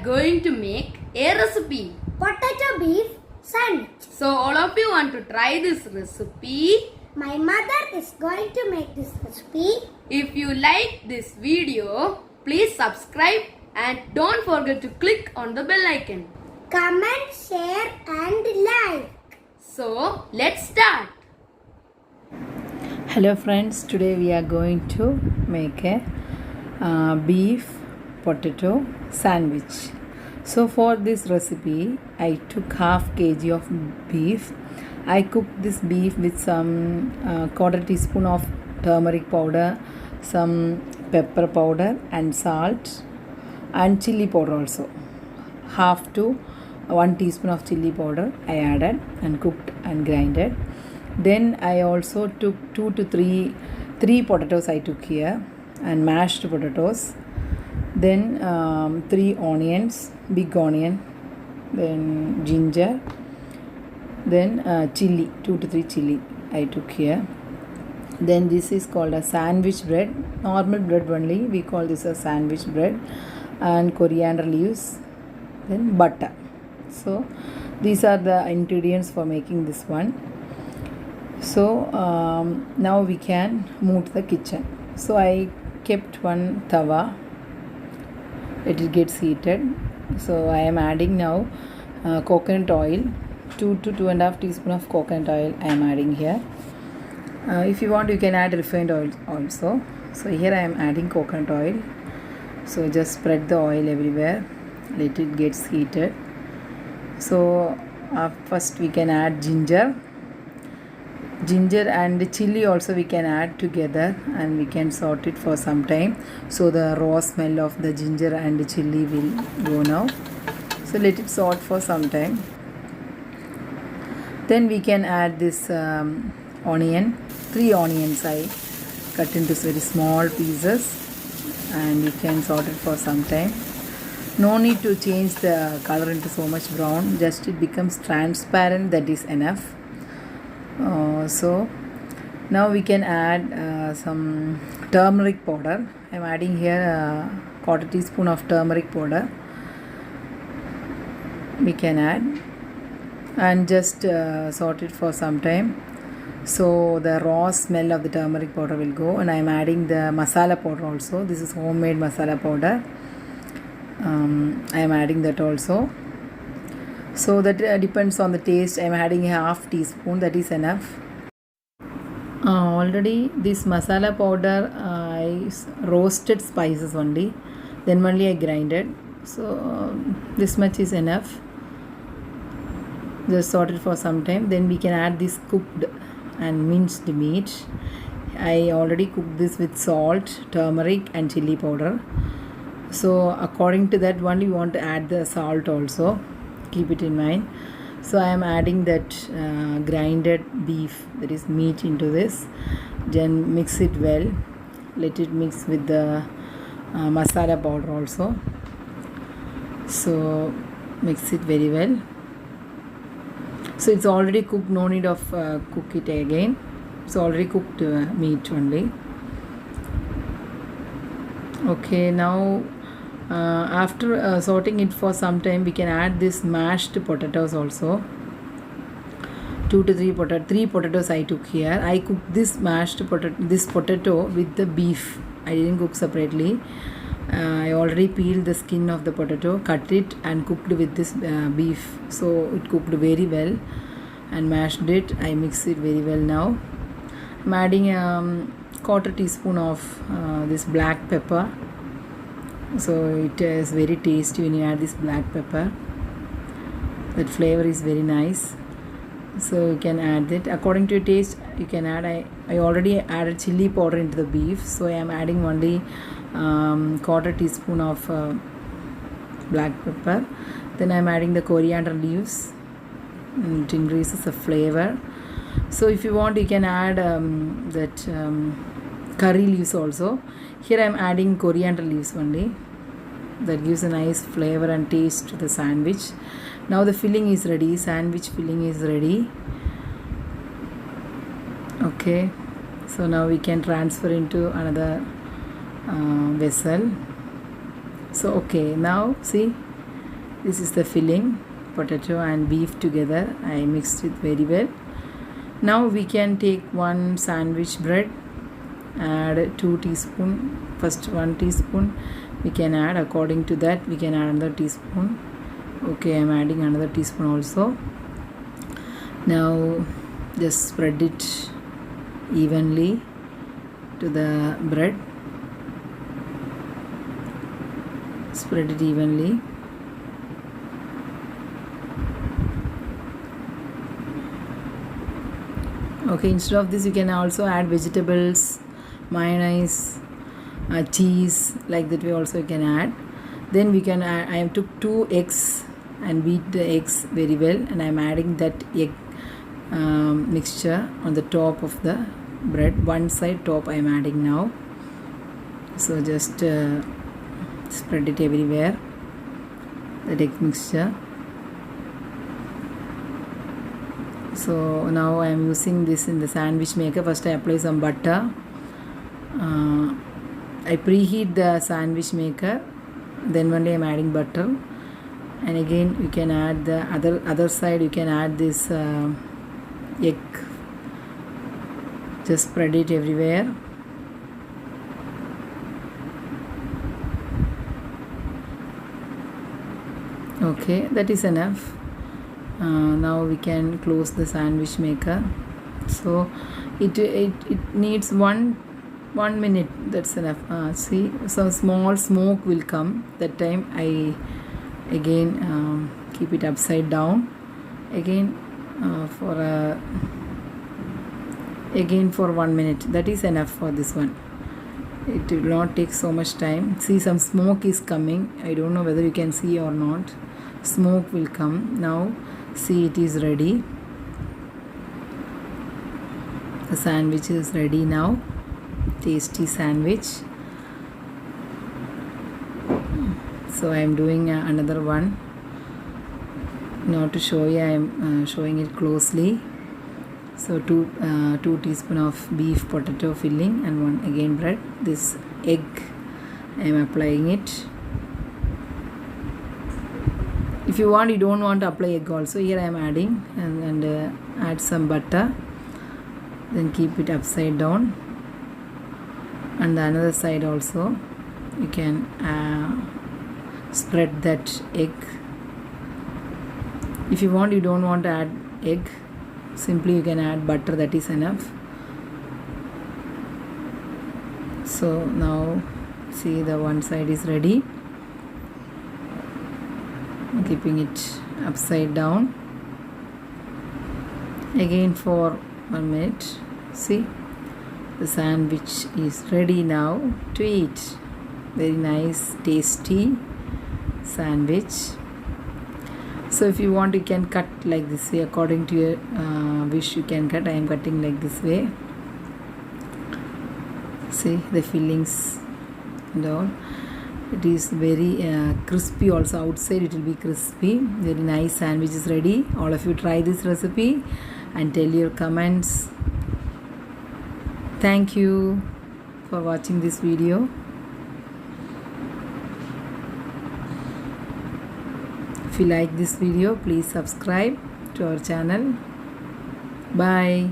going to make a recipe. Potato beef sandwich. So all of you want to try this recipe. My mother is going to make this recipe. If you like this video, please subscribe and don't forget to click on the bell icon. Comment, share and like. So let's start. Hello friends, today we are going to make a beef potato sandwich. So for this recipe I took half kg of beef. I cooked this beef with some quarter teaspoon of turmeric powder, some pepper powder and salt and chili powder also. Half to 1 teaspoon of chili powder I added and cooked and grinded. Then I also took 2 to 3 potatoes I took here and mashed potatoes. Then 3 onions, big onion, then ginger, then chili, 2 to 3 chili I took here. Then this is called a sandwich bread, normal bread only, we call this a sandwich bread, and coriander leaves, then butter. So these are the ingredients for making this one. So now we can move to the kitchen. So I kept one tawa, let it gets heated. So I am adding now coconut oil, 2 to 2.5 teaspoon of coconut oil I am adding here. If you want you can add refined oil also. So here I am adding coconut oil. So just spread the oil everywhere, let it gets heated. So first we can add ginger and chili also we can add together and we can saute it for some time, so the raw smell of the ginger and the chili will go now. So let it saute for some time. Then we can add this onion, 3 onions I cut into very small pieces and you can saute it for some time. No need to change the color into so much brown, just it becomes transparent, that is enough. So now we can add some turmeric powder. I am adding here quarter teaspoon of turmeric powder we can add and just saute it for some time, so the raw smell of the turmeric powder will go. And I am adding the masala powder also. This is homemade masala powder. I am adding that also. So that depends on the taste. I am adding a half teaspoon, that is enough. Already this masala powder I roasted spices only, then only I grinded. So this much is enough. Just saute it for some time. Then we can add this cooked and minced meat. I already cooked this with salt, turmeric and chili powder. So according to that one you want to add the salt also, keep it in mind. So I am adding that grinded beef, that is meat, into this. Then mix it well, let it mix with the masala powder also. So mix it very well. So it's already cooked, no need of cook it again. It's already cooked meat only. Okay, now after sorting it for some time we can add this mashed potatoes also. 2 to 3 potatoes I took here. I cooked this potato with the beef. I didn't cook separately. I already peeled the skin of the potato, cut it and cooked with this beef. So it cooked very well and mashed it. I mixed it very well now. I'm adding quarter teaspoon of this black pepper. So it is very tasty when you add this black pepper. That flavor is very nice. So you can add it according to your taste. You can add. I already added chili powder into the beef, so I am adding only quarter teaspoon of black pepper. Then I am adding the coriander leaves. It increases the flavor. So if you want you can add curry leaves also. Here I am adding coriander leaves only. That gives a nice flavor and taste to the sandwich. Now the filling is ready. Sandwich filling is ready. Okay, so now we can transfer into another vessel. So okay, now see This is the filling, potato and beef together. I mixed it very well. Now we can take one sandwich bread, add 2 teaspoon. First 1 teaspoon we can add. According to that we can add another teaspoon. Okay, I am adding another teaspoon also. Now just spread it evenly to the bread. Spread it evenly. Okay, instead of this you can also add vegetables, mayonnaise, cheese, like that way also you can add. Then we can add, I took 2 eggs and beat the eggs very well, and I am adding that egg mixture on the top of the bread. One side top I am adding now. So just spread it everywhere, that egg mixture. So now I am using this in the sandwich maker. First I apply some butter. I preheat the sandwich maker, then only I am adding butter. And again you can add the other side, you can add this egg. Just spread it everywhere. Okay, that is enough. Now we can close the sandwich maker. So it needs one minute. That's enough. See, some small smoke will come. That time I again keep it upside down again for 1 minute. That is enough for this one. It will not take so much time. See, some smoke is coming. I don't know whether you can see or not. Smoke will come now. See, it is ready. The sandwich is ready now. Tasty sandwich. So I am doing another one. Now to show you, I am showing it closely. So 2 teaspoon of beef potato filling and 1 again bread. This egg I am applying it. If you want, you don't want to apply egg also, here I am adding, and add some butter. Then keep it upside down, and the another side also you can spread that egg. If you want, you don't want to add egg, simply you can add butter, that is enough. So now see, the one side is ready. Keeping it upside down again for 1 minute. See, the sandwich is ready now to eat. Very nice, tasty sandwich. So if you want, you can cut like this way, according to your wish you can cut. I am cutting like this way. See the fillings and all. It is very crispy also. Outside it will be crispy. Very nice sandwich is ready. All of you try this recipe and tell your comments. Thank you for watching this video. If you like this video, please subscribe to our channel. Bye.